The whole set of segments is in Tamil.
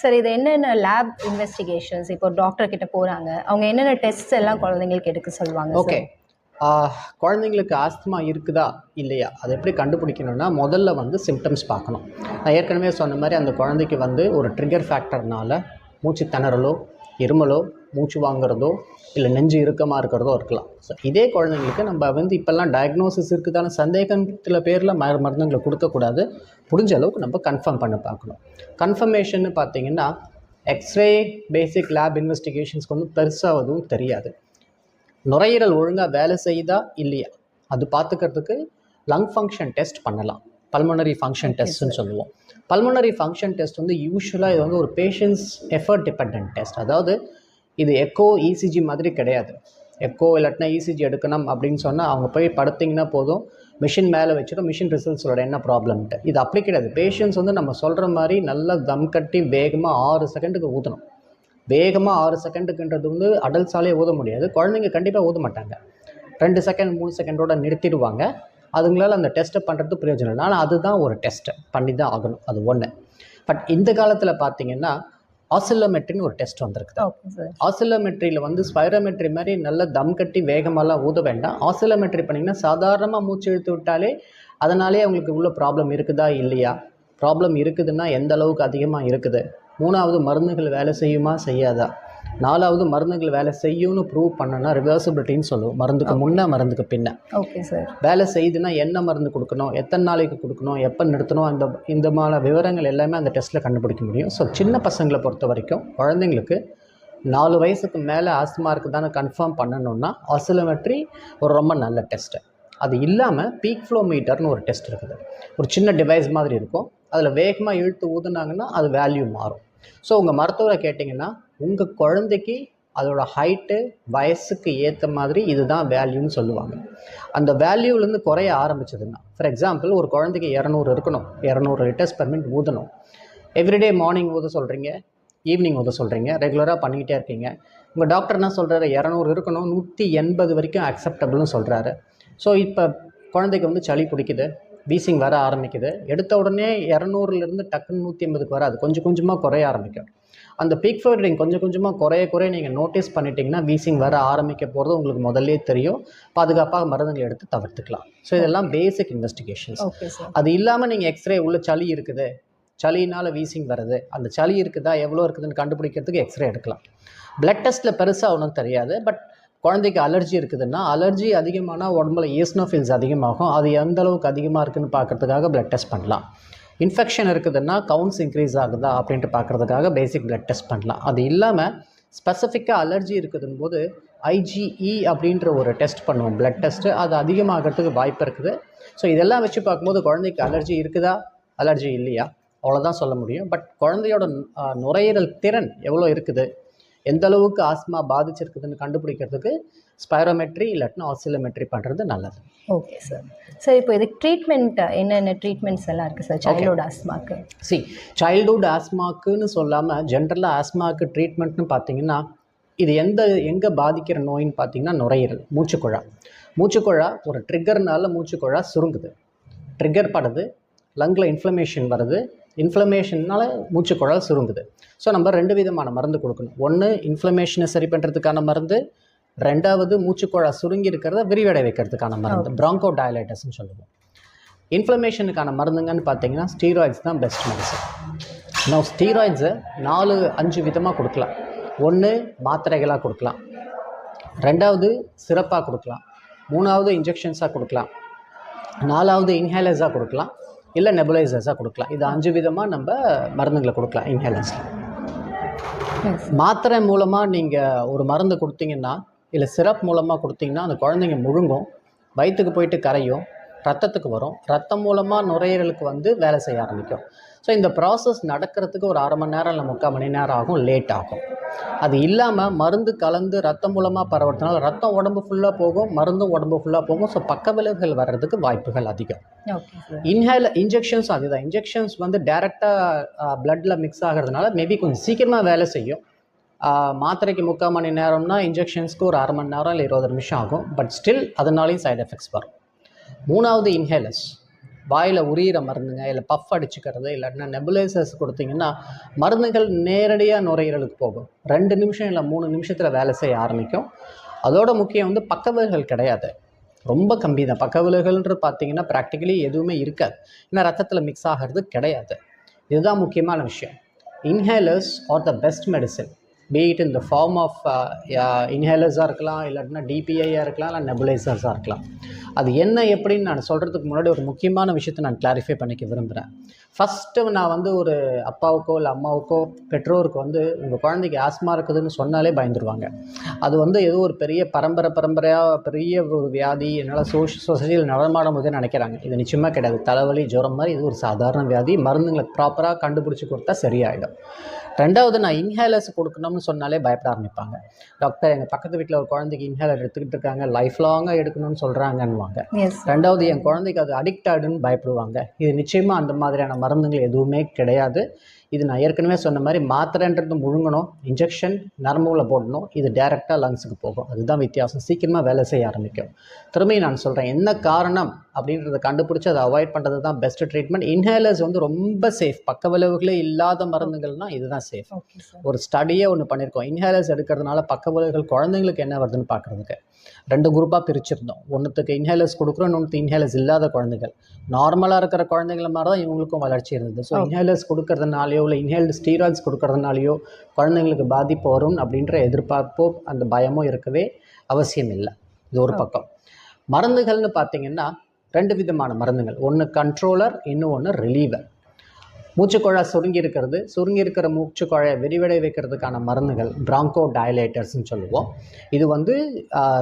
சார் இது என்னென்ன லேப் இன்வெஸ்டிகேஷன்ஸ் இப்போ டாக்டர் கிட்ட போகிறாங்க, அவங்க என்னென்ன டெஸ்ட் எல்லாம் குழந்தைங்களுக்கு எடுக்க சொல்லுவாங்க? ஓகே, குழந்தைங்களுக்கு ஆஸ்துமா இருக்குதா இல்லையா அதை எப்படி கண்டுபிடிக்கணும்னா முதல்ல வந்து சிம்டம்ஸ் பார்க்கணும். நான் ஏற்கனவே சொன்ன மாதிரி அந்த குழந்தைக்கு வந்து ஒரு ட்ரிகர் ஃபேக்டர்னால மூச்சு திணறலோ, இருமலோ, மூச்சு வாங்குறதோ, இல்லை நெஞ்சு இறுக்கமாக இருக்கிறதோ இருக்கலாம். ஸோ இதே குழந்தைங்களுக்கு நம்ம வந்து இப்போல்லாம் டயக்னோசிஸ் இருக்குதான சந்தேகத்தில் பேரில் மருந்துங்களை கொடுக்கக்கூடாது. முடிஞ்ச அளவுக்கு நம்ம கன்ஃபார்ம் பண்ண பார்க்கணும். கன்ஃபர்மேஷன் பார்த்தீங்கன்னா எக்ஸ்ரே, பேசிக் லேப் இன்வெஸ்டிகேஷன்ஸ்க்கு வந்து பெருசாக எதுவும் தெரியாது. நுரையீரல் ஒழுங்காக வேலை செய்யுதா இல்லையா அது பார்த்துக்கிறதுக்கு லங் ஃபங்க்ஷன் டெஸ்ட் பண்ணலாம். பல்மனரி ஃபங்க்ஷன் டெஸ்ட்னு சொல்லுவோம். பல்மனரி ஃபங்க்ஷன் டெஸ்ட் வந்து யூஸ்வலாக இது வந்து ஒரு பேஷண்ட்ஸ் எஃபர்ட் டிபெண்ட் டெஸ்ட். அதாவது இது எக்கோ, இசிஜி மாதிரி கிடையாது. எக்கோ இல்லாட்டினா இசிஜி எடுக்கணும் அப்படின்னு சொன்னால் அவங்க போய் படுத்திங்கன்னா போதும், மிஷின் மேலே வச்சுட்டு மிஷின் ரிசல்ட்ஸோட என்ன ப்ராப்ளம்ட்டு. இது அப்படி கிடையாது. பேஷண்ட்ஸ் வந்து நம்ம சொல்கிற மாதிரி நல்லா தம் கட்டி வேகமாக 6 செகண்டுக்கு ஊற்றணும். வேகமாக 6 செகண்டுக்குன்றது வந்து அடல்ட்ஸாலே ஊத முடியாது. குழந்தைங்க கண்டிப்பாக ஊத மாட்டாங்க. 2 செகண்ட் 3 செகண்டோட நிறுத்திடுவாங்க. அதுங்களால் அந்த டெஸ்ட்டை பண்ணுறது பிரயோஜனம் இல்லை. ஆனால் அதுதான் ஒரு டெஸ்ட்டை பண்ணி தான் ஆகணும். அது ஒன்று. பட் இந்த காலத்தில் பார்த்தீங்கன்னா ஆசிலோமெட்ரின்னு ஒரு டெஸ்ட் வந்திருக்குது. ஆசிலோமெட்ரியில் வந்து ஸ்பைரோமெட்ரி மாதிரி நல்லா தம் கட்டி வேகமாலாம் ஊத வேண்டாம். ஆசிலோமெட்ரி பண்ணிங்கன்னா சாதாரணமாக மூச்சு இழுத்து விட்டாலே அதனாலே அவங்களுக்கு உள்ள ப்ராப்ளம் இருக்குதா இல்லையா, ப்ராப்ளம் இருக்குதுன்னா எந்த அளவுக்கு அதிகமாக இருக்குது, 3வது மருந்துகள் வேலை செய்யுமா செய்யாதா, 4வது மருந்துகள் வேலை செய்யும்னு ப்ரூவ் பண்ணனா ரிவர்சிபிலிட்டின்னு சொல்லுவோம். மருந்துக்கு முன்னே மருந்துக்கு பின்ன. Okay sir. வேலை செய்யுதுன்னா என்ன மருந்து கொடுக்கணும், எத்தனை நாளைக்கு கொடுக்கணும், எப்போ நிறுத்தணும், இந்த மாதிரி விவரங்கள் எல்லாமே அந்த டெஸ்ட்டில் கண்டுபிடிக்க முடியும். ஸோ சின்ன பசங்களை பொறுத்த வரைக்கும் குழந்தைங்களுக்கு 4 வயசுக்கு மேலே ஆஸ்துமா இருக்குதான்னு கன்ஃபார்ம் பண்ணணுன்னா ஆசிலோமெட்ரி ஒரு ரொம்ப நல்ல டெஸ்ட்டு. அது இல்லாமல் பீக் ஃப்ளோ மீட்டர்னு ஒரு டெஸ்ட் இருக்குது. ஒரு சின்ன டிவைஸ் மாதிரி இருக்கும். அதில் வேகமாக இழுத்து ஊதுனாங்கன்னா அது வேல்யூ மாறும். ஸோ உங்கள் மருத்துவரை கேட்டிங்கன்னா உங்கள் குழந்தைக்கு அதோட ஹைட்டு, வயசுக்கு ஏற்ற மாதிரி இதுதான் வேல்யூன்னு சொல்லுவாங்க. அந்த வேல்யூலேருந்து குறைய ஆரம்பிச்சதுன்னா, ஃபார் எக்ஸாம்பிள் ஒரு குழந்தைக்கு 200 இருக்கணும், 200 லிட்டர்ஸ் பெர் மினிட் ஊதணும். எவ்ரிடே மார்னிங் ஊத சொல்கிறீங்க, ஈவினிங் ஊத சொல்கிறீங்க, ரெகுலராக பண்ணிக்கிட்டே இருக்கீங்க. உங்கள் டாக்டர் என்ன சொல்கிறாரு, 200 இருக்கணும், 180 வரைக்கும் அக்செப்டபிள்னு சொல்கிறாரு. ஸோ இப்போ குழந்தைக்கு வந்து சளி பிடிக்குது, வீசிங் வர ஆரம்பிக்குது. எடுத்த உடனே 200லேருந்து டக்குன்னு 180க்கு வராது, கொஞ்சம் கொஞ்சமாக குறைய ஆரம்பிக்கும். அந்த பீக் ஃப்ளோ ரேட்டிங் கொஞ்சம் கொஞ்சமாக குறைய நீங்கள் நோட்டீஸ் பண்ணிட்டீங்கன்னா வீசிங் வர ஆரம்பிக்க போகிறது உங்களுக்கு முதல்லே தெரியும். பாதுகாப்பாக மருந்துகளை எடுத்து தவிர்த்துக்கலாம். ஸோ இதெல்லாம் பேசிக் இன்வெஸ்டிகேஷன்ஸ். அது இல்லாமல் நீங்கள் எக்ஸ்ரே உள்ள சளி இருக்குது, சளினால் வீசிங் வருது, அந்த சளி இருக்குதா எவ்வளோ இருக்குதுன்னு கண்டுபிடிக்கிறதுக்கு எக்ஸ்ரே எடுக்கலாம். பிளட் டெஸ்ட்டில் பெருசாக ஒன்றும் தெரியாது. பட் குழந்தைக்கு அலர்ஜி இருக்குதுன்னா, அலர்ஜி அதிகமானால் உடம்புல ஈஸ்னோஃபில்ஸ் அதிகமாகும். அது எந்த அளவுக்கு அதிகமாக இருக்குதுன்னு பார்க்குறதுக்காக பிளட் டெஸ்ட் பண்ணலாம். இன்ஃபெக்ஷன் இருக்குதுன்னா கவுண்ட்ஸ் இன்க்ரீஸ் ஆகுதா அப்படின்ட்டு பார்க்குறதுக்காக பேசிக் பிளட் டெஸ்ட் பண்ணலாம். அது இல்லாமல் ஸ்பெசிஃபிக்காக அலர்ஜி இருக்குதுன்னு போது ஐஜிஇ அப்படின்ற ஒரு டெஸ்ட் பண்ணுவோம், பிளட் டெஸ்ட்டு. அது அதிகமாகிறதுக்கு வாய்ப்பு இருக்குது. ஸோ இதெல்லாம் வச்சு பார்க்கும்போது குழந்தைக்கு அலர்ஜி இருக்குதா, அலர்ஜி இல்லையா, அவ்வளோதான் சொல்ல முடியும். பட் குழந்தையோட நுரையீரல் திறன் எவ்வளோ இருக்குது, எந்த அளவுக்கு ஆஸ்மா பாதிச்சிருக்குதுன்னு கண்டுபிடிக்கிறதுக்கு ஸ்பைரோமெட்ரி இல்லாட்டினா ஆசிலோமெட்ரி பண்ணுறது நல்லது. Okay sir. சார் இப்போ இதுக்கு ட்ரீட்மெண்ட் என்னென்ன ட்ரீட்மெண்ட்ஸ் எல்லாம் இருக்குது சார் சைல்டுஹுட் ஆஸ்மாக்கு? சைல்டுஹுட் ஆஸ்மாக்குன்னு சொல்லாமல் ஜென்ரலாக ஆஸ்மாவுக்கு ட்ரீட்மெண்ட்னு பார்த்தீங்கன்னா இது எங்கே பாதிக்கிற நோயின்னு பார்த்தீங்கன்னா நுரையீரல், மூச்சுக்குழா ஒரு ட்ரிகர்னால மூச்சுக்குழா சுருங்குது, ட்ரிகர் படுது, லங்கில் இன்ஃப்ளமேஷன் வருது, இன்ஃப்ளமேஷனால் மூச்சுக்குழல் சுருங்குது. ஸோ நம்ம 2 விதமான மருந்து கொடுக்கணும். ஒன்று இன்ஃப்ளமேஷனை சரி பண்ணுறதுக்கான மருந்து, 2வது மூச்சுக்குழா சுருங்கி இருக்கிறத விரிவடை வைக்கிறதுக்கான மருந்து, பிராங்கோ டயலைட்டஸ்ன்னு சொல்லுவோம். இன்ஃப்ளமேஷனுக்கான மருந்துங்கன்னு பார்த்தீங்கன்னா ஸ்டீராய்ட்ஸ் தான் பெஸ்ட் மெடிசன். நான் ஸ்டீராய்ட்ஸை 4-5 விதமாக கொடுக்கலாம். 1 மாத்திரைகளாக கொடுக்கலாம், 2வது சிரப்பாக கொடுக்கலாம், 3வது இன்ஜெக்ஷன்ஸாக கொடுக்கலாம், 4வது இன்ஹேலர்ஸாக கொடுக்கலாம், இல்லை நெபுலைசர்ஸாக கொடுக்கலாம். இது 5 விதமாக நம்ம மருந்துகளை கொடுக்கலாம். இன்ஹேலர்ஸில் மாத்திரை மூலமாக நீங்கள் ஒரு மருந்து கொடுத்தீங்கன்னா, இல்லை சிரப் மூலமாக கொடுத்தீங்கன்னா அந்த குழந்தைங்க முழுங்கும், வயிற்றுக்கு போயிட்டு கரையும், ரத்தத்துக்கு வரும், ரத்தம் மூலமாக நுரையீரலுக்கு வந்து வேலை செய்ய ஆரம்பிக்கும். ஸோ இந்த ப்ராசஸ் நடக்கிறதுக்கு ஒரு 1/2 மணி நேரம் இல்லை 3/4 மணி நேரம் ஆகும், லேட் ஆகும். அது இல்லாமல் மருந்து கலந்து ரத்தம் மூலமாக பரவறதுனால ரத்தம் உடம்பு ஃபுல்லாக போகும், மருந்தும் உடம்பு ஃபுல்லாக போகும். ஸோ பக்க விளைவுகள் வர்றதுக்கு வாய்ப்புகள் அதிகம். இன்ஜெக்ஷன்ஸ் அதுதான். இன்ஜெக்ஷன்ஸ் வந்து டைரெக்டாக பிளட்டில் மிக்ஸ் ஆகிறதுனால மேபி கொஞ்சம் சீக்கிரமாக வேலை செய்யும். மாத்திரைக்கு 3/4 மணி நேரம்னா இன்ஜெக்ஷன்ஸ்க்கு ஒரு 1/2 மணி நேரம் இல்லை 20 நிமிஷம் ஆகும். பட் ஸ்டில் அதனாலையும் சைடு எஃபெக்ட்ஸ் வரும். 3வது இன்ஹேலர்ஸ். வாயில் உரியிற மருந்துங்க, இல்லை பஃப் அடிச்சுக்கிறது, இல்லைன்னா நெபுலைசர்ஸ் கொடுத்தீங்கன்னா மருந்துகள் நேரடியாக நுரையீரலுக்கு போகும். 2 நிமிஷம் இல்லை 3 நிமிஷத்தில் வேலை செய்ய ஆரம்பிக்கும். அதோட முக்கியம் வந்து பக்கவிளைவுகள் கிடையாது, ரொம்ப கம்மி தான். பக்கவிளைவுகள்ன்றது பார்த்தீங்கன்னா ப்ராக்டிக்கலி எதுவுமே இருக்காது, ஏன்னா ரத்தத்தில் மிக்ஸ் ஆகிறது கிடையாது. இதுதான் முக்கியமான விஷயம். Inhalers R the best medicine, be it in the form of இன்ஹேலர்ஸாக இருக்கலாம், இல்லாட்டினா டிபிஐயாக இருக்கலாம், இல்லை நெபுலைசர்ஸாக இருக்கலாம். அது என்ன எப்படின்னு நான் சொல்கிறதுக்கு முன்னாடி ஒரு முக்கியமான விஷயத்தை நான் கிளாரிஃபை பண்ணிக்க விரும்புகிறேன். ஃபஸ்ட்டு நான் வந்து ஒரு அப்பாவுக்கோ இல்லை அம்மாவுக்கோ பெற்றோருக்கு வந்து உங்கள் குழந்தைக்கு ஆஸ்மா இருக்குதுன்னு சொன்னாலே பயந்துருவாங்க. அது வந்து ஏதோ ஒரு பெரிய பரம்பரையாக பெரிய ஒரு வியாதி, என்னால் சொசைட்டியில் நடமாடும் போதே நினைக்கிறாங்க. இது நிச்சயமாக கிடையாது. தலைவலி ஜுரம் மாதிரி இது ஒரு சாதாரண வியாதி, மருந்துங்களை ப்ராப்பராக கண்டுபிடிச்சி கொடுத்தா சரியாயிடும். ரெண்டாவது, நான் இன்ஹேலர்ஸ் கொடுக்கணும்னு சொன்னாலே பயப்பட ஆரம்பிப்பாங்க. டாக்டர், எங்கள் பக்கத்து வீட்டில் ஒரு குழந்தைக்கு இன்ஹேலர் எடுத்துக்கிட்டு இருக்காங்க, லைஃப் லாங்காக எடுக்கணும்னு சொல்கிறாங்கன்னுவாங்க. ரெண்டாவது, என் குழந்தைக்கு அது அடிக்ட் ஆகிடுன்னு பயப்படுவாங்க. இது நிச்சயமாக அந்த மாதிரியான மருந்துகள் எதுவுமே கிடையாது. இது நான் ஏற்கனவே சொன்ன மாதிரி மாத்திரைன்றது முழுங்கணும், இன்ஜெக்ஷன் நரம்புல போடணும், இது டேரெக்டாக லங்ஸுக்கு போகும். அதுதான் வித்தியாசம், சீக்கிரமாக வேலை செய்ய ஆரம்பிக்கும். திரும்பி நான் சொல்கிறேன், என்ன காரணம் அப்படின்றத கண்டுபிடிச்சி அதை அவாய்ட் பண்ணுறது தான் பெஸ்ட் ட்ரீட்மெண்ட். இன்ஹேலர்ஸ் வந்து ரொம்ப சேஃப், பக்க விளைவுகளே இல்லாத மருந்துகள்னால் இதுதான் சேஃப். ஒரு ஸ்டடியே ஒன்று பண்ணியிருக்கோம், இன்ஹேலர்ஸ் எடுக்கிறதுனால பக்க விளைவுகள் குழந்தைங்களுக்கு என்ன வருதுன்னு பார்க்குறதுக்கு. 2 குரூப்பாக பிரிச்சிருந்தோம். ஒன்றுத்துக்கு இன்ஹேலர்ஸ் கொடுக்குறோம், இன்னொன்று இன்ஹேலர்ஸ் இல்லாத குழந்தைகள். நார்மலாக இருக்கிற குழந்தைங்கள மாதிரி தான் இவங்களுக்கும் வளர்ச்சி இருந்தது. ஸோ இன்ஹேலர்ஸ் கொடுக்கறதுனாலையோ இல்லை இன்ஹேல்டு ஸ்டீராய்ட்ஸ் கொடுக்கறதுனாலையோ குழந்தைங்களுக்கு பாதிப்பு வரும் அப்படின்ற எதிர்பார்ப்போ அந்த பயமோ இருக்கவே அவசியம் இல்லை. இது ஒரு பக்கம். மருந்துகள்னு பார்த்தீங்கன்னா 2 விதமான மருந்துகள், ஒன்று கண்ட்ரோலர், இன்னொன்று ரிலீவர். மூச்சுக்குழாய் சுருங்கி இருக்கிற மூச்சுக்குழாயை விரிவடை வைக்கிறதுக்கான மருந்துகள் பிராங்கோ டயலேட்டர்ஸ்ன்னு சொல்லுவோம். இது வந்து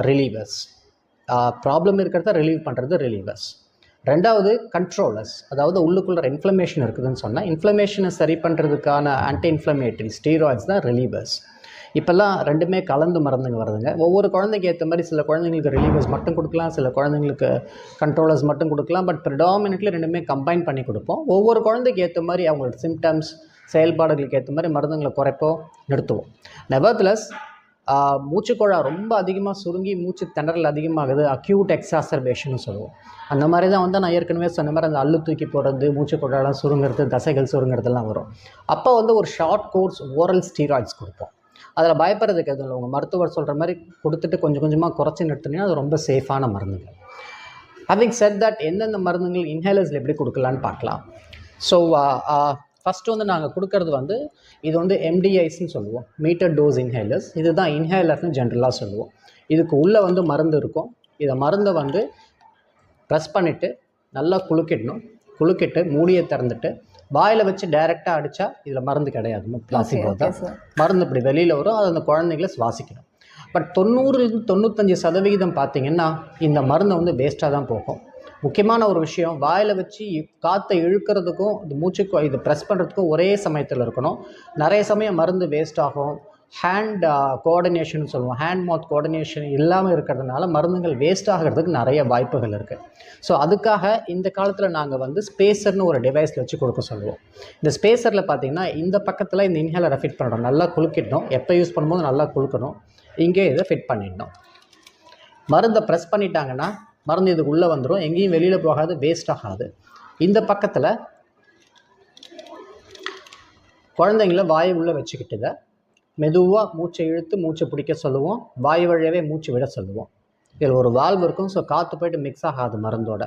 ரிலீவர்ஸ். ப்ராப்ளம் இருக்கிறத ரிலீவ் பண்ணுறது ரிலீவர்ஸ். ரெண்டாவது கண்ட்ரோலர்ஸ், அதாவது உள்ளுக்குள்ள இன்ஃப்ளமேஷன் இருக்குதுன்னு சொன்னால் இன்ஃப்ளமேஷனை சரி பண்ணுறதுக்கான ஆன்டி இன்ஃப்ளமேட்டரி ஸ்டீராய்ட்ஸ் தான் ரிலீவர்ஸ். இப்போல்லாம் 2மே கலந்து மருந்துங்க வருதுங்க. ஒவ்வொரு குழந்தைக்கு ஏற்ற மாதிரி சில குழந்தைங்களுக்கு ரிலீவர்ஸ் மட்டும் கொடுக்கலாம், சில குழந்தைங்களுக்கு கண்ட்ரோலர்ஸ் மட்டும் கொடுக்கலாம். பட் ப்ரிடாமினெட்லி 2மே கம்பைன் பண்ணி கொடுப்போம். ஒவ்வொரு குழந்தைக்கு ஏற்ற மாதிரி அவங்களோட சிம்டம்ஸ், செயல்பாடுகளுக்கு ஏற்ற மாதிரி மருந்துங்களை குறைப்போம், நிறுத்துவோம். நெவர்த்லெஸ், மூச்சுக்குழாய் ரொம்ப அதிகமாக சுருங்கி மூச்சு திணறல் அதிகமாகுது, அக்யூட் எக்ஸாசர்பேஷன் சொல்லுவோம். அந்த மாதிரி தான் வந்து நான் ஏற்கனவே சொன்ன மாதிரி அந்த அல்லு தூக்கி போடுறது, மூச்சுக்குழாயெல்லாம் சுருங்கிறது, தசைகள் சுருங்கிறதுலாம் வரும். அப்போ வந்து ஒரு ஷார்ட் கோர்ஸ் ஓரல் ஸ்டீராய்ட்ஸ் கொடுப்போம். அதில் பயப்படுறதுக்கு எதுவும் இல்லை. உங்கள் மருத்துவர் சொல்கிற மாதிரி கொடுத்துட்டு கொஞ்சம் கொஞ்சமாக குறைச்சி நிறுத்தினீங்கன்னா அது ரொம்ப சேஃபான மருந்துகள். ஹேவிங் செட் தட், எந்தெந்த மருந்துகள் இன்ஹேலர்ஸில் எப்படி கொடுக்கலான்னு பார்க்கலாம். ஸோ ஃபஸ்ட்டு வந்து நாங்கள் கொடுக்கறது வந்து இது வந்து எம்டிஐஸ்ன்னு சொல்லுவோம், மீட்டர் டோஸ் இன்ஹேலர்ஸ். இதுதான் இன்ஹேலர்ஸ்னு ஜென்ரலாக சொல்லுவோம். இதுக்கு உள்ளே வந்து மருந்து இருக்கும். இதை மருந்தை வந்து ப்ரெஸ் பண்ணிவிட்டு நல்லா குலுக்கிட்டு மூடியை திறந்துட்டு வாயில் வச்சு டைரெக்டாக அடித்தா இதில் மருந்து கிடையாது, பிளாசிபோ தான். மருந்து இப்படி வெளியில் வரும், அது அந்த குழந்தைங்கள சுவாசிக்கணும். பட் 90-95% பார்த்திங்கன்னா இந்த மருந்தை வந்து வேஸ்ட்டாக தான் போகும். முக்கியமான ஒரு விஷயம், வாயில் வச்சு காற்றை இழுக்கிறதுக்கும் இந்த மூச்சுக்கு இது ப்ரெஸ் பண்ணுறதுக்கும் ஒரே சமயத்தில் இருக்கணும். நிறைய சமயம் மருந்து வேஸ்ட் ஆகும். ஹேண்ட் கோஆர்டினேஷன் சொல்லுவோம், ஹேண்ட் மவுத் கோஆர்டினேஷன் இல்லாமல் இருக்கிறதுனால மருந்துகள் வேஸ்ட் ஆகிறதுக்கு நிறைய வாய்ப்புகள் இருக்குது. ஸோ அதுக்காக இந்த காலத்தில் நாங்கள் வந்து ஸ்பேசர்னு ஒரு டிவைஸில் வச்சு கொடுக்க சொல்லுவோம். இந்த ஸ்பேசரில் பார்த்திங்கன்னா இந்த பக்கத்தில் இந்த இன்ஹேலரை ஃபிட் பண்ணுறோம், நல்லா குலுக்கிடணும். எப்போ யூஸ் பண்ணும்போது நல்லா குலுக்கணும். இங்கே இதை ஃபிட் பண்ணிடணும். மருந்தை ப்ரெஸ் பண்ணிட்டாங்கன்னா மருந்து இதுக்கு உள்ளே வந்துடும், எங்கேயும் வெளியில் போகாது, வேஸ்ட் ஆகாது. இந்த பக்கத்தில் குழந்தைங்கள வாய் உள்ளே வச்சுக்கிட்டுத மெதுவாக மூச்சை இழுத்து மூச்சை பிடிக்க சொல்லுவோம், வாய் வழியாகவே மூச்சு விட சொல்லுவோம். இதில் ஒரு வால்வு இருக்கும், ஸோ காற்று போய்ட்டு மிக்ஸ் ஆகாது மருந்தோட.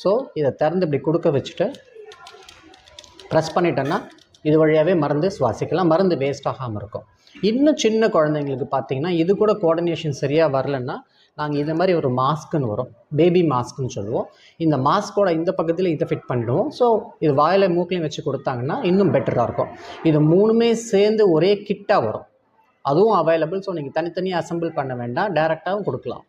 ஸோ இதை திறந்து இப்படி கொடுக்க வச்சுட்டு ப்ரெஸ் பண்ணிட்டோன்னா இது வழியாகவே மருந்து சுவாசிக்கலாம், மருந்து வேஸ்ட் ஆகாமல் இருக்கும். இன்னும் சின்ன குழந்தைங்களுக்கு பார்த்திங்கன்னா இது கூட கோஆர்டினேஷன் சரியாக வரலன்னா நாங்கள் இந்த மாதிரி ஒரு மாஸ்க்குன்னு வரும், பேபி மாஸ்க்குன்னு சொல்லுவோம். இந்த மாஸ்கோட இந்த பக்கத்தில் இதை ஃபிட் பண்ணிடுவோம். ஸோ இது வாயில் மூக்கிலையும் வச்சு கொடுத்தாங்கன்னா இன்னும் பெட்டராக இருக்கும். இது 3மே சேர்ந்து ஒரே கிட்டாக வரும், அதுவும் அவைலபிள். ஸோ நீங்கள் தனித்தனியாக அசம்பிள் பண்ண வேண்டாம், டைரெக்டாகவும் கொடுக்கலாம்.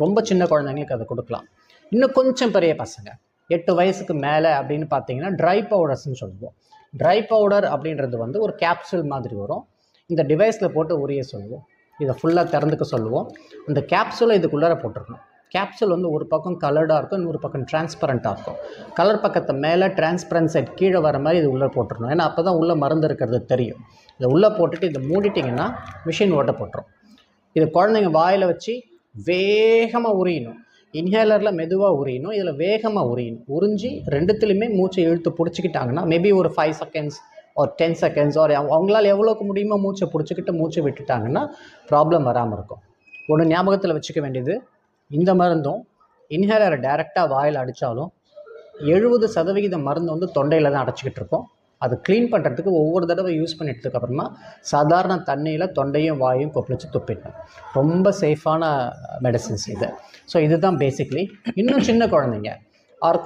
ரொம்ப சின்ன குழந்தைங்களுக்கு அதை கொடுக்கலாம். இன்னும் கொஞ்சம் பெரிய பசங்க 8 வயசுக்கு மேலே அப்படின்னு பார்த்தீங்கன்னா ட்ரை பவுடர்ஸ்ன்னு சொல்லுவோம். ட்ரை பவுடர் அப்படின்றது வந்து ஒரு கேப்சூல் மாதிரி வரும், இந்த டிவைஸில் போட்டு உரிய சொல்லுவோம். இதை ஃபுல்லாக திறந்துக்க சொல்லுவோம். அந்த கேப்சூலை இதுக்குள்ளார போட்டுருக்கணும். கேப்சூல் வந்து ஒரு பக்கம் கலர்டாக இருக்கும், இன்னொரு பக்கம் டிரான்ஸ்பரண்ட்டாக இருக்கும். கலர் பக்கத்தை மேலே, டிரான்ஸ்பரண்ட் சைட் கீழே வர மாதிரி இது உள்ளே போட்டுருணும். ஏன்னா அப்போ தான் உள்ளே மருந்து இருக்கிறது தெரியும். இதை உள்ளே போட்டுட்டு இதை மூடிட்டிங்கன்னா மிஷின் ஓட்ட போட்டுரும். இது குழந்தைங்க வாயில் வச்சு வேகமாக உரியணும். இன்ஹேலரில் மெதுவாக உரியணும், இதில் வேகமாக உரியணும். உறிஞ்சி ரெண்டுத்துலையுமே மூச்சை இழுத்து பிடிச்சிக்கிட்டாங்கன்னா மேபி ஒரு 5 செகண்ட்ஸ் ஒரு 10 செகண்ட்ஸ் ஒரு அவங்களால எவ்வளோக்கு முடியுமோ மூச்சை பிடிச்சிக்கிட்டு மூச்சை விட்டுட்டாங்கன்னா ப்ராப்ளம் வராமல் இருக்கும். ஒன்று ஞாபகத்தில் வச்சுக்க வேண்டியது, இந்த மருந்தும் இன்ஹேலரை டைரெக்டாக வாயில் அடித்தாலும் 70% மருந்து வந்து தொண்டையில் தான் அடைச்சிக்கிட்டு இருக்கோம். அது க்ளீன் பண்ணுறதுக்கு ஒவ்வொரு தடவை யூஸ் பண்ணிட்டதுக்கப்புறமா சாதாரண தண்ணியில் தொண்டையும் வாயும் கொப்பளிச்சு துப்பிடணும். ரொம்ப சேஃபான மெடிசின்ஸ் இது. ஸோ இதுதான் பேசிக்லி. இன்னும் சின்ன குழந்தைங்க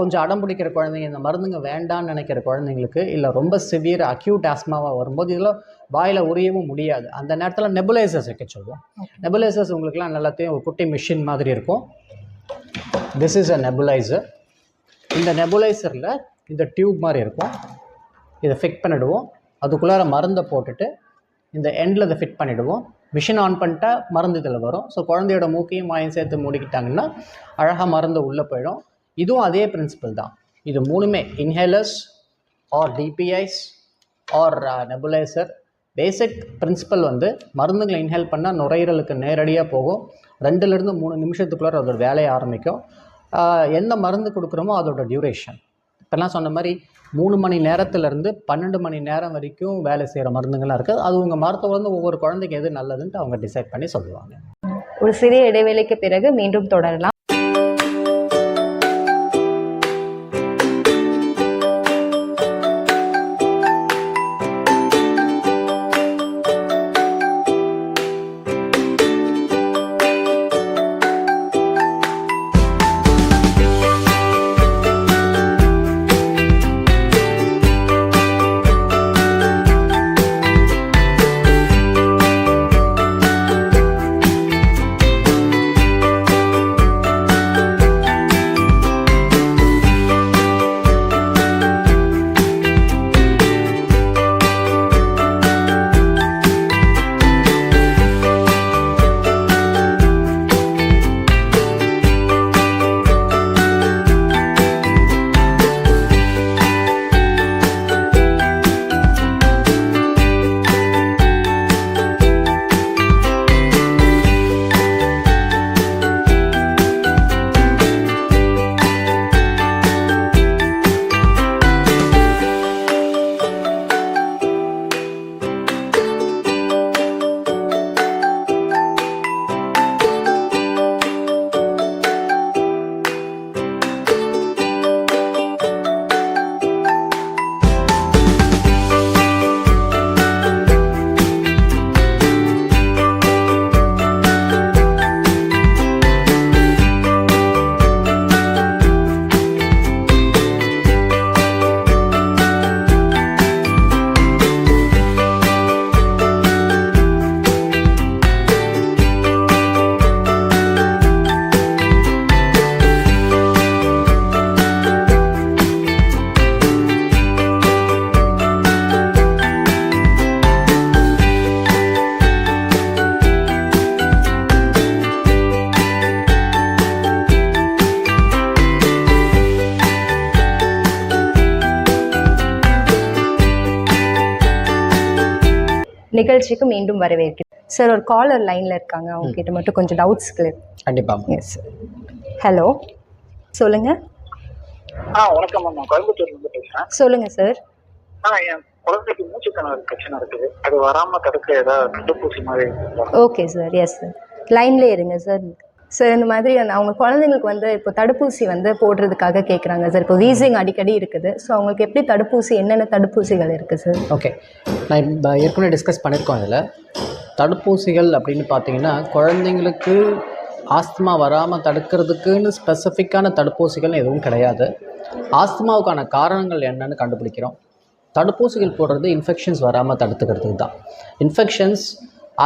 கொஞ்சம் அடம் பிடிக்கிற குழந்தைங்க, இந்த மருந்துங்க வேண்டான்னு நினைக்கிற குழந்தைங்களுக்கு, இல்லை ரொம்ப சிவியர் அக்யூட் ஆஸ்மாவாக வரும்போது இதெல்லாம் வாயில் உரியவும் முடியாது. அந்த நேரத்தில் நெபுலைசர்ஸ் வைக்க சொல்லுவோம். நெபுலைசர்ஸ் உங்களுக்குலாம் எல்லாத்தையும் ஒரு குட்டி மிஷின் மாதிரி இருக்கும். This is a nebuliser. இந்த நெபுலைசரில் இந்த டியூப் மாதிரி இருக்கும். இதை ஃபிட் பண்ணிவிடுவோம். அதுக்குள்ளார மருந்தை போட்டுட்டு இந்த எண்டில் இதை ஃபிட் பண்ணிவிடுவோம். மிஷின் ஆன் பண்ணிட்டா மருந்து இதில் வரும். ஸோ குழந்தையோட மூக்கையும் வாயும் சேர்த்து மூடிக்கிட்டாங்கன்னா அழகாக மருந்து உள்ளே போயிடும். இதுவும் அதே பிரின்சிபல் தான். இது மூணுமே inhalers or DPIs or nebuliser. Basic principal வந்து மருந்துங்களை இன்ஹேல் பண்ணால் நுரையீரலுக்கு நேரடியாக போகும். 2லேருந்து 3 நிமிஷத்துக்குள்ளார அதோட வேலையை ஆரம்பிக்கும். எந்த மருந்து கொடுக்குறோமோ அதோட டியூரேஷன் இப்போல்லாம் சொன்ன மாதிரி 3 மணி நேரத்துலேருந்து 12 மணி நேரம் வரைக்கும் வேலை செய்கிற மருந்துங்கள்லாம் இருக்குது. அது உங்கள் மருத்துவர் வந்து ஒவ்வொரு குழந்தைக்கு எது நல்லதுன்ட்டு அவங்க டிசைட் பண்ணி சொல்லுவாங்க. ஒரு சிறிய இடைவேளைக்கு பிறகு மீண்டும் தொடரலாம். நிகழ்ச்சிக்கு மீண்டும் வரவேற்கிறேன் சார். ஒரு காலர் லைனில் இருக்காங்க, அவங்க கிட்ட மட்டும் கொஞ்சம் டவுட்ஸ் கிளியர். கண்டிப்பாக. Yes sir. ஹலோ, சொல்லுங்கள். வணக்கம் மேம், நான் கோயம்புத்தூர்லேருந்து பேசுகிறேன். சொல்லுங்கள் சார். என் குழந்தைக்கு மூச்சுத்திணறல் பிரச்சனை இருக்குது. அது வராமல் தடுக்க ஏதாவது தடுப்பூசி மாதிரி? Okay sir. எஸ் சார், லைன்லேயே இருங்க சார். சார், இந்த மாதிரி அவங்க குழந்தைங்களுக்கு வந்து இப்போ தடுப்பூசி வந்து போடுறதுக்காக கேட்குறாங்க சார். இப்போ வீசிங் அடிக்கடி இருக்குது. ஸோ அவங்களுக்கு எப்படி தடுப்பூசி, என்னென்ன தடுப்பூசிகள் இருக்குது சார்? ஓகே, நான் ஏற்கனவே டிஸ்கஸ் பண்ணியிருக்கோம். இதில் தடுப்பூசிகள் அப்படின்னு பார்த்தீங்கன்னா குழந்தைங்களுக்கு ஆஸ்துமா வராமல் தடுக்கிறதுக்குன்னு ஸ்பெசிஃபிக்கான தடுப்பூசிகள் எதுவும் கிடையாது. ஆஸ்துமாவுக்கான காரணங்கள் என்னன்னு கண்டுபிடிக்கிறோம். தடுப்பூசிகள் போடுறது இன்ஃபெக்ஷன்ஸ் வராமல் தடுத்துக்கிறதுக்கு தான். இன்ஃபெக்ஷன்ஸ்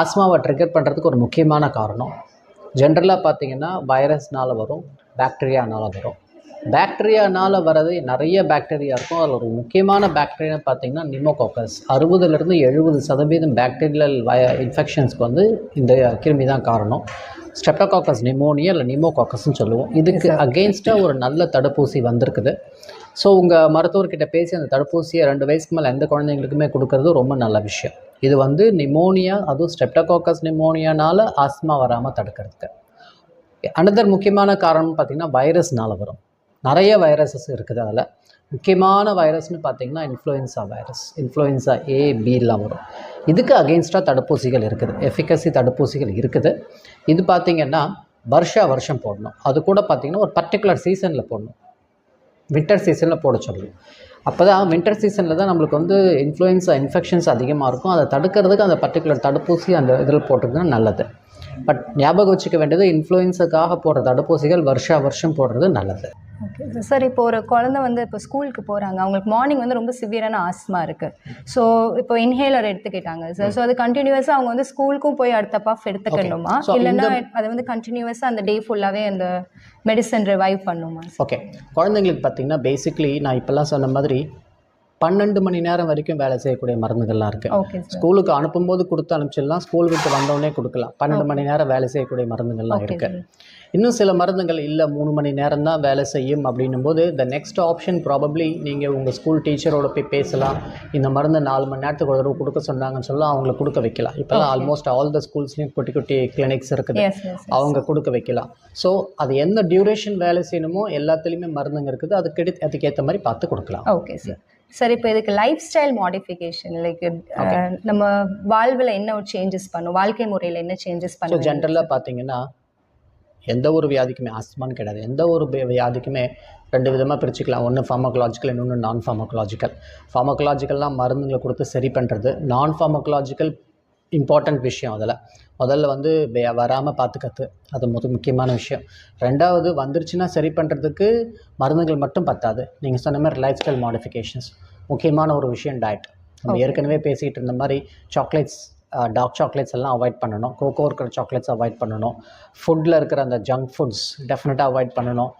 ஆஸ்மாவை ட்ரிகர் பண்ணுறதுக்கு ஒரு முக்கியமான காரணம். ஜென்ரலாக பார்த்தீங்கன்னா வைரஸ்னால் வரும், பாக்டீரியானால் வரும். பாக்டீரியானால் வர்றது நிறைய பாக்டீரியா இருக்கும். அதில் ஒரு முக்கியமான பாக்டீரியா பார்த்திங்கன்னா நிமோகாக்கஸ். 60-70% பாக்டீரியல் இன்ஃபெக்ஷன்ஸ்க்கு வந்து இந்த கிருமி தான் காரணம். ஸ்ட்ரெப்டோகாக்கஸ் நிமோனியா இல்லை நிமோகாக்கஸ்ன்னு சொல்லுவோம். இதுக்கு அகெயின்ஸ்டாக ஒரு நல்ல தடுப்பூசி வந்திருக்குது. ஸோ உங்கள் மருத்துவர்கிட்ட பேசி அந்த தடுப்பூசியை 2 வயசுக்கு மேலே எந்த குழந்தைங்களுக்குமே கொடுக்கறது ரொம்ப நல்ல விஷயம். இது வந்து நிமோனியா, அதுவும் ஸ்ட்ரெப்டோகாக்கஸ் நிமோனியானால் ஆஸ்மா வராமல் தடுக்கிறதுக்கு. அனதர் முக்கியமான காரணம் பார்த்திங்கன்னா வைரஸ்னால வரும். நிறைய வைரஸஸ் இருக்குது. அதில் முக்கியமான வைரஸ்னு பார்த்திங்கன்னா இன்ஃப்ளூயன்ஸா A, Bலாம் வரும். இதுக்கு அகெயின்ஸ்டாக தடுப்பூசிகள் இருக்குது, எஃபிகசி தடுப்பூசிகள் இருக்குது. இது பார்த்திங்கன்னா வருஷம் போடணும். அது கூட பார்த்திங்கன்னா ஒரு பர்டிகுலர் சீசனில் போடணும், வின்டர் சீசனில் போட சொல்லணும். அப்போ தான் வின்டர் சீசனில் தான் நம்மளுக்கு வந்து இன்ஃப்ளூயன்ஸா இன்ஃபெக்ஷன்ஸ் அதிகமாக இருக்கும். அதை தடுக்கிறதுக்கு அந்த பர்டிகுலர் தடுப்பூசி அந்த இதில் போட்டுருந்தா நல்லது. பட் ஞாபகம் வச்சுக்க வேண்டியது, இன்ஃப்ளூயன்ஸுக்காக போடுற தடுப்பூசிகள் வருஷம் போடுறது நல்லது. Okay sir. இப்போ ஒரு குழந்தை வந்து இப்போ ஸ்கூலுக்கு போகிறாங்க, அவங்களுக்கு மார்னிங் வந்து ரொம்ப சிவியரான ஆஸ்மா இருக்குது. ஸோ இப்போ இன்ஹேலர் எடுத்துக்கிட்டாங்க சார். ஸோ அது கண்டினியூஸாக அவங்க வந்து ஸ்கூலுக்கும் போய் அடுத்த பஃப் எடுத்துக்கணுமா, இல்லைன்னா அதை வந்து கண்டினியூஸாக அந்த டே ஃபுல்லாகவே அந்த மெடிசன் ரிவைவ் பண்ணுமா? ஓகே, குழந்தைங்களுக்கு பார்த்திங்கன்னா பேசிக்லி நான் இப்போல்லாம் சொன்ன மாதிரி 12 மணி நேரம் வரைக்கும் வேலை செய்யக்கூடிய மருந்துகள்லாம் இருக்குது. Okay sir. ஸ்கூலுக்கு அனுப்பும்போது கொடுத்து அனுப்பிச்சிடலாம், ஸ்கூல் விட்டு வந்தோடனே கொடுக்கலாம். 12 மணி நேரம் வேலை செய்யக்கூடிய மருந்துகள்லாம் இருக்குது. இன்னும் சில மருந்துகள் இல்லை 3 மணி நேரம் தான் வேலை செய்யும் அப்படின்னும் போது த நெக்ஸ்ட் ஆப்ஷன் ப்ராபப்ளி நீங்கள் உங்கள் ஸ்கூல் டீச்சரோட போய் பேசலாம். இந்த மருந்து 4 மணி நேரத்துக்கு ஒரு தடவை கொடுக்க சொன்னாங்கன்னு சொல்லலாம், அவங்கள கொடுக்க வைக்கலாம். இப்போல்லாம் ஆல்மோஸ்ட் ஆல் த ஸ்கூல்ஸ்லேயும் குட்டி கிளினிக்ஸ் இருக்குது, அவங்க கொடுக்க வைக்கலாம். ஸோ அது எந்த டியூரேஷன் வேலை செய்யணுமோ எல்லாத்துலேயுமே மருந்துங்க இருக்குது, அதுக்கேற்ற மாதிரி பார்த்து கொடுக்கலாம். Okay sir. சார் இப்போ இதுக்கு லைஃப் ஸ்டைல் மாடிஃபிகேஷன் லைக் நம்ம வாழ்வில் என்ன ஒரு சேஞ்சஸ் பண்ணும், வாழ்க்கை முறையில் என்ன சேஞ்சஸ் பண்ணும்? ஸோ ஜென்ரலாக பார்த்தீங்கன்னா எந்த ஒரு வியாதிக்குமே, ஆஸ்மான்னு கிடையாது, எந்த ஒரு வியாதிக்குமே 2 விதமாக பிரிச்சுக்கலாம். ஒன்று ஃபார்மகலாஜிக்கல், இன்னொன்று நான் ஃபார்மகலாஜிக்கல். ஃபார்மகலாஜிக்கல்லாம் மருந்துங்களை கொடுத்து சரி பண்ணுறது. நான் ஃபார்மகலாஜிக்கல் இம்பார்ட்டண்ட் விஷயம். அதில் முதல்ல வந்து வராமல் பார்த்துக்கிறது, அது முக்கியமான விஷயம். ரெண்டாவது, வந்துருச்சுன்னா சரி பண்ணுறதுக்கு மருந்துகள் மட்டும் பத்தாது. நீங்கள் சொன்ன மாதிரி லைஃப் ஸ்டைல் மாடிஃபிகேஷன்ஸ் முக்கியமான ஒரு விஷயம். டயட், நம்ம ஏற்கனவே பேசிகிட்டு இருந்த மாதிரி சாக்லேட்ஸ், டார்க் சாக்லேட்ஸ் எல்லாம் அவாய்ட் பண்ணணும். கோகோ இருக்கிற சாக்லேட்ஸ் அவாய்ட் பண்ணணும். ஃபுட்டில் இருக்கிற அந்த ஜங்க் ஃபுட்ஸ் டெஃபினட்டாக அவாய்ட் பண்ணணும்.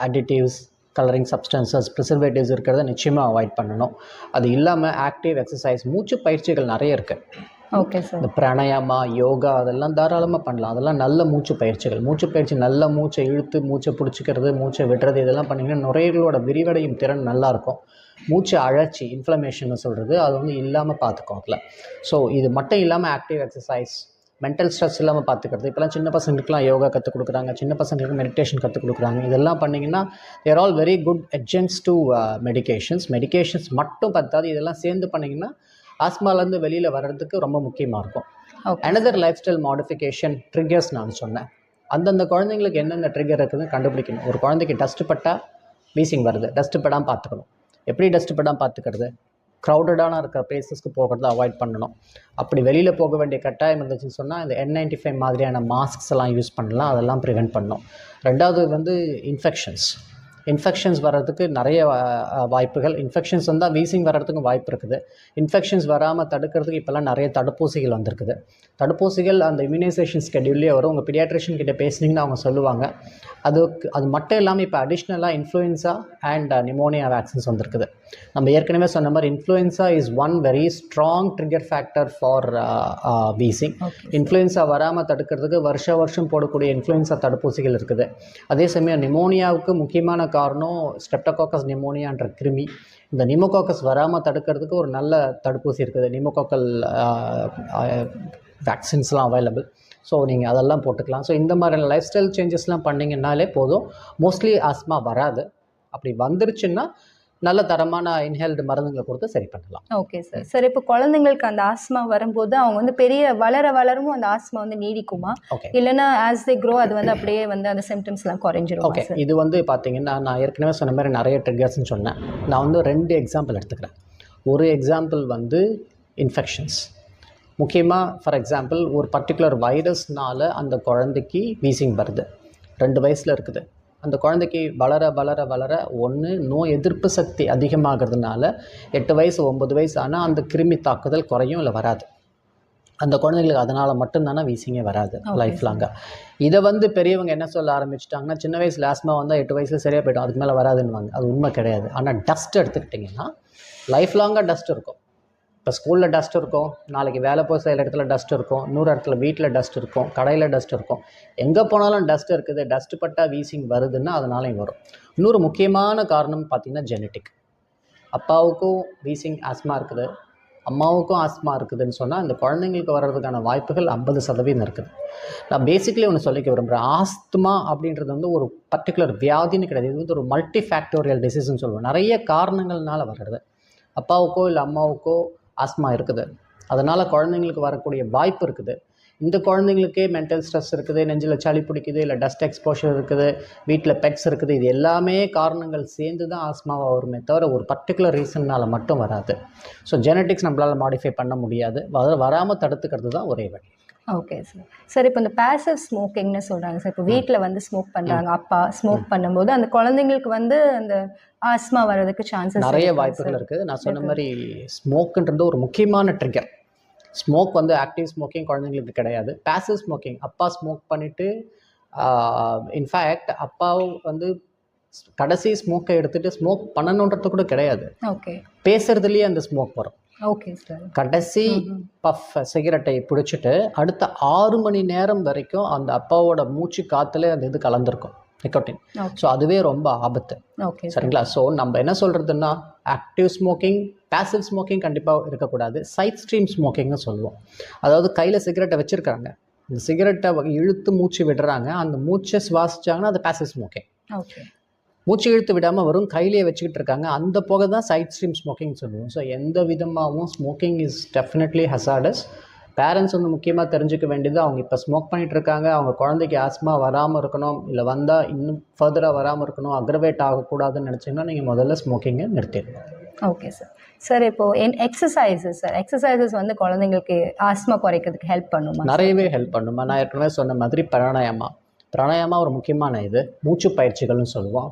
அடிட்டிவ்ஸ், கலரிங் சப்ஸ்டன்சஸ், ப்ரிசர்வேட்டிவ்ஸ் இருக்கிறத நிச்சயமாக அவாய்ட் பண்ணணும். அது இல்லாமல் ஆக்டிவ் எக்ஸசைஸ், மூச்சு பயிற்சிகள் நிறைய இருக்குது. Okay sir. இந்த பிராணாயாமா, யோகா அதெல்லாம் தாராளமாக பண்ணலாம். அதெல்லாம் நல்ல மூச்சு பயிற்சிகள். மூச்சு பயிற்சி, நல்ல மூச்சை இழுத்து மூச்சை பிடிச்சிக்கிறது, மூச்சை விடுறது, இதெல்லாம் பண்ணிங்கன்னா நுரையீரலோட விரிவடையும் திறன் நல்லாயிருக்கும். மூச்சு அழற்சி, இன்ஃப்ளமேஷன் சொல்கிறது, அது வந்து இல்லாமல் பார்த்துக்கும் அதில். ஸோ இது மட்டும் இல்லாமல் ஆக்டிவ் எக்ஸசைஸ், மென்டல் ஸ்ட்ரெஸ் இல்லாமல் பார்த்துக்கிறது. இப்போலாம் சின்ன பசங்களுக்குலாம் யோகா கற்றுக் கொடுக்குறாங்க, சின்ன பசங்களுக்கு மெடிடேஷன் கற்றுக் கொடுக்குறாங்க. இதெல்லாம் பண்ணிங்கன்னா there all very good adherence to medications மட்டும் பத்தாது, இதெல்லாம் சேர்ந்து பண்ணிங்கன்னா ஆஸ்மாலேருந்து வெளியில் வர்றதுக்கு ரொம்ப முக்கியமாக இருக்கும். Another life style modification triggers நான் சொன்னேன். அந்தந்த குழந்தைங்களுக்கு என்னென்ன ட்ரிகர் இருக்குதுன்னு கண்டுபிடிக்கணும். ஒரு குழந்தைக்கு டஸ்ட்டு பட்டால் வீசிங் வருது, டஸ்ட்டு படாமல் பார்த்துக்கணும். எப்படி டஸ்ட்டு படாமல் பார்த்துக்கிறது? க்ரௌடடான இருக்கிற பிளேஸஸ்க்கு போகிறத அவாய்ட் பண்ணணும். அப்படி வெளியில் போக வேண்டிய கட்டாயம் இருந்துச்சுன்னு சொன்னால் இந்த N95 மாதிரியான மாஸ்க்ஸ் எல்லாம் யூஸ் பண்ணலாம், அதெல்லாம் ப்ரிவெண்ட் பண்ணணும். ரெண்டாவது வந்து இன்ஃபெக்ஷன்ஸ் வர்றதுக்கு நிறைய வாய்ப்புகள். இன்ஃபெக்ஷன்ஸ் வந்தால் வீசிங் வர்றதுக்கும் வாய்ப்பு இருக்குது. இன்ஃபெக்ஷன்ஸ் வராமல் தடுக்கிறதுக்கு இப்போல்லாம் நிறைய தடுப்பூசிகள் வந்திருக்குது. தடுப்பூசிகள் அந்த இம்யூனைசேஷன் ஸ்கெடியூல்லே வரும். உங்கள் பீடியாட்ரிஷியன் கிட்ட பேசுனீங்கன்னா அவங்க சொல்லுவாங்க. அது மட்டும் இல்லாமல் இப்போ அடிஷ்னலாக இன்ஃப்ளூயன்ஸா அண்ட் நிமோனியா வேக்சின்ஸ் வந்திருக்குது. நம்ம ஏற்கனவே சொன்ன மாதிரி influenza is one very strong trigger factor for wheezing. Influenza வராமல் தடுக்கிறதுக்கு வருஷம் போடக்கூடிய இன்ஃப்ளூயன்ஸா தடுப்பூசிகள் இருக்குது. அதே சமயம் நிமோனியாவுக்கு முக்கியமான காரணம் ஸ்ட்ரெப்டோகாக்கஸ் நிமோனியான்ற கிருமி. இந்த நிமோகாக்கஸ் வராமல் தடுக்கிறதுக்கு ஒரு நல்ல தடுப்பூசி இருக்குது. Pneumococcal வேக்சின்ஸ்லாம் available. ஸோ நீங்கள் அதெல்லாம் போட்டுக்கலாம். ஸோ இந்த மாதிரியான லைஃப் ஸ்டைல் சேஞ்சஸ்லாம் பண்ணிங்கன்னாலே போதும், மோஸ்ட்லி ஆஸ்மா வராது. அப்படி வந்துருச்சுன்னா நல்ல தரமான இன்ஹேல்டு மருந்துங்களை கொடுத்து சரி பண்ணலாம். Okay sir. சார் இப்போ குழந்தைங்களுக்கு அந்த ஆஸ்மா வரும்போது அவங்க வந்து பெரிய வளரவும் அந்த ஆஸ்மா வந்து நீடிக்குமா, இல்லைன்னா ஆஸ் தே க்ரோ அது வந்து அப்படியே வந்து அந்த சிம்டம்ஸ்லாம் குறைஞ்சிரும்? ஓகே, இது வந்து பார்த்தீங்கன்னா நான் ஏற்கனவே சொன்ன மாதிரி நிறைய ட்ரிகர்ஸ்ன்னு சொன்னேன். நான் வந்து 2 எக்ஸாம்பிள் எடுத்துக்கிறேன். ஒரு எக்ஸாம்பிள் வந்து இன்ஃபெக்ஷன்ஸ். முக்கியமாக ஃபார் எக்ஸாம்பிள் ஒரு பர்டிகுலர் வைரஸ்னால் அந்த குழந்தைக்கு வீசிங் வருது, 2 வயசில் இருக்குது. அந்த குழந்தைக்கு வளர ஒன்று நோய் எதிர்ப்பு சக்தி அதிகமாகிறதுனால 8 வயசு 9 வயசு ஆனால் அந்த கிருமி தாக்குதல் குறையும் இல்லை வராது. அந்த குழந்தைங்களுக்கு அதனால் மட்டும்தானே வீசிங்கே வராது லைஃப் லாங்காக. இதை வந்து பெரியவங்க என்ன சொல்ல ஆரம்பிச்சிட்டாங்கன்னா, சின்ன வயசில் ஆஸ்மா வந்தால் 8 வயசில் சரியாக போய்டும், அதுக்கு மேலே வராதுன்னுவாங்க. அது உண்மை கிடையாது. ஆனால் டஸ்ட் எடுத்துக்கிட்டிங்கன்னா லைஃப் லாங்காக டஸ்ட் இருக்கும். இப்போ ஸ்கூலில் டஸ்ட் இருக்கும், நாளைக்கு வேலை போய் சில இடத்துல டஸ்ட் இருக்கும், இன்னொரு இடத்துல வீட்டில் டஸ்ட் இருக்கும், கடையில் டஸ்ட் இருக்கும், எங்கே போனாலும் டஸ்ட் இருக்குது. டஸ்ட் பட்டால் வீசிங் வருதுன்னா அதனாலையும் வரும். இன்னொரு முக்கியமான காரணம் பார்த்திங்கன்னா ஜெனட்டிக். அப்பாவுக்கும் வீசிங் ஆஸ்மா இருக்குது, அம்மாவுக்கும் ஆஸ்மா இருக்குதுன்னு சொன்னால் அந்த குழந்தைங்களுக்கு வர்றதுக்கான வாய்ப்புகள் 50% இருக்குது. நான் பேசிக்கலி ஒன்று சொல்லிக்க விரும்புகிறேன். ஆஸ்துமா அப்படின்றது வந்து ஒரு பர்டிகுலர் வியாதின்னு கிடையாது. இது வந்து ஒரு மல்டி ஃபேக்டோரியல் டிசீஸ்ன்னு சொல்லுவோம். நிறைய காரணங்கள்னால வர்றது. அப்பாவுக்கோ இல்லை அம்மாவுக்கோ ஆஸ்மா இருக்குது, அதனால் குழந்தைங்களுக்கு வரக்கூடிய வாய்ப்பு இருக்குது. இந்த குழந்தைங்களுக்கே மென்டல் ஸ்ட்ரெஸ் இருக்குது, நெஞ்சில் சளி பிடிக்குது, இல்லை டஸ்ட் எக்ஸ்போஷர் இருக்குது, வீட்டில் பெட்ஸ் இருக்குது, இது எல்லாமே காரணங்கள் சேர்ந்து தான் ஆஸ்மாவாக வருமே தவிர ஒரு பர்டிகுலர் ரீசன்னால் மட்டும் வராது. ஸோ ஜெனட்டிக்ஸ் நம்மளால் மாடிஃபை பண்ண முடியாது. வராமல் தடுத்துக்கிறது தான் ஒரே வழி. Okay sir. சார் இப்போ இந்த பேசிவ் ஸ்மோக்கிங்னு சொல்கிறாங்க சார். இப்போ வீட்டில் வந்து ஸ்மோக் பண்ணுறாங்க, அப்பா ஸ்மோக் பண்ணும்போது அந்த குழந்தைங்களுக்கு வந்து அந்த ஆஸ்மா வர்றதுக்கு சான்சஸ் நிறைய வாய்ப்புகள் இருக்குது. நான் சொன்ன மாதிரி ஸ்மோக்குன்றது ஒரு முக்கியமான ட்ரிகர். ஸ்மோக் வந்து ஆக்டிவ் ஸ்மோக்கிங் குழந்தைங்களுக்கு கிடையாது. பேசிவ் ஸ்மோக்கிங், அப்பா ஸ்மோக் பண்ணிவிட்டு இன்ஃபேக்ட் அப்பாவும் வந்து கடைசி ஸ்மோக்கை எடுத்துகிட்டு ஸ்மோக் பண்ணணுன்றது கூட கிடையாது. ஓகே, பேசுறதுலேயே அந்த ஸ்மோக் வரும். Okay sir. கடைசி பஃப் சிகரெட்டை பிடிச்சிட்டு அடுத்த 6 மணி நேரம் வரைக்கும் அந்த அப்பாவோட மூச்சு காற்றுல அந்த இது கலந்துருக்கும், நிக்கோட்டின். ஸோ அதுவே ரொம்ப ஆபத்து. ஓகே, சரிங்களா? ஸோ நம்ம என்ன சொல்கிறதுன்னா, ஆக்டிவ் ஸ்மோக்கிங், பேசிவ் ஸ்மோக்கிங் கண்டிப்பாக இருக்கக்கூடாது. சைட் ஸ்ட்ரீம் ஸ்மோக்கிங்னு சொல்லுவோம். அதாவது கையில் சிகரெட்டை வச்சுருக்காங்க, இந்த சிகரெட்டை இழுத்து மூச்சு விடுறாங்க, அந்த மூச்சை சுவாசிச்சாங்கன்னா அது பேசிவ் ஸ்மோக்கிங். ஓகே, மூச்சு இழுத்து விடாமல் வெறும் கையிலேயே வச்சுக்கிட்டு இருக்காங்க, அந்த புகை தான் சைட் ஸ்ட்ரீம் ஸ்மோக்கிங் சொல்லுவோம். ஸோ எந்த விதமாகவும் smoking is definitely hazardous. Parents வந்து முக்கியமாக தெரிஞ்சுக்க வேண்டியது, அவங்க இப்போ ஸ்மோக் பண்ணிகிட்டு இருக்காங்க, அவங்க குழந்தைக்கு ஆஸ்மா வராமல் இருக்கணும், இல்லை வந்தால் இன்னும் ஃபர்தராக வராமல் இருக்கணும், அக்ரவேட் ஆகக்கூடாதுன்னு நினச்சிங்கன்னா நீங்கள் முதல்ல ஸ்மோக்கிங்கை நிறுத்திடணும். Okay sir. சார் இப்போது எக்ஸசைசஸ் வந்து குழந்தைங்களுக்கு ஆஸ்மா குறைக்கிறதுக்கு ஹெல்ப் பண்ணுமா? நிறையவே ஹெல்ப் பண்ணுமா. நான் ஏற்கனவே சொன்ன மாதிரி பிராணாயாமா ஒரு முக்கியமான இது. மூச்சு பயிற்சிகள்னு சொல்லுவோம்.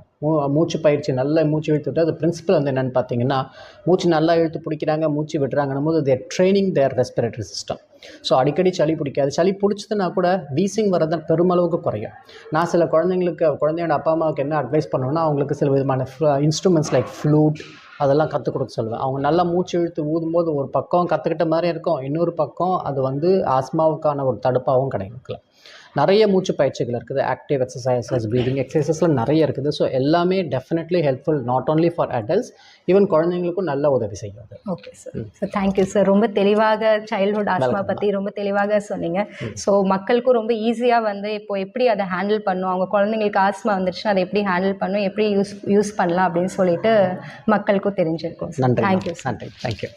மூச்சு பயிற்சி, நல்லா மூச்சு இழுத்து விட்டு, அது பிரின்சிபல் வந்து என்னென்னு பார்த்தீங்கன்னா, மூச்சு நல்லா இழுத்து பிடிக்கிறாங்க, மூச்சு விடுறாங்கன்னும் போது தேர் ட்ரைனிங் தேர் ரெஸ்பிரேட்டரி சிஸ்டம். ஸோ அடிக்கடி சளி பிடிக்காது. சளி பிடிச்சதுன்னா கூட வீசிங் வரதான் பெருமளவுக்கு குறையும். நான் சில குழந்தையோட அப்பா அம்மாவுக்கு என்ன அட்வைஸ் பண்ணுவேன்னா, அவங்களுக்கு சில விதமான இன்ஸ்ட்ருமெண்ட்ஸ் லைக் ஃப்ளூட் அதெல்லாம் கற்றுக் கொடுக்க சொல்லுவேன். அவங்க நல்லா மூச்சு இழுத்து ஊதும்போது ஒரு பக்கம் கற்றுக்கிட்ட மாதிரி இருக்கும், இன்னொரு பக்கம் அது வந்து ஆஸ்மாவுக்கான ஒரு தடுப்பாகவும் கிடைக்கும். நிறைய மூச்சு பயிற்சிகள் இருக்குது, ஆக்டிவ் எக்ஸசைசஸ், ப்ரீதிங் எக்ஸசைசஸ்லாம் நிறைய இருக்குது. ஸோ எல்லாமே definitely helpful, not only for adults, even குழந்தைங்களுக்கும் நல்ல உதவி செய்யாது. Okay sir. So thank you sir. ரொம்ப தெளிவாக சைல்ட்ஹுட் ஆஸ்மா பற்றி ரொம்ப தெளிவாக சொன்னீங்க. ஸோ மக்களுக்கும் ரொம்ப ஈஸியாக வந்து இப்போ எப்படி அதை ஹேண்டில் பண்ணும், அவங்க குழந்தைங்களுக்கு ஆஸ்மா வந்துருச்சுன்னா அதை எப்படி ஹேண்டில் பண்ணும், எப்படி யூஸ் பண்ணலாம் அப்படின்னு சொல்லிட்டு மக்களுக்கும் தெரிஞ்சிருக்கும். நன்றி. தேங்க்யூ. நன்றி. தேங்க்யூ.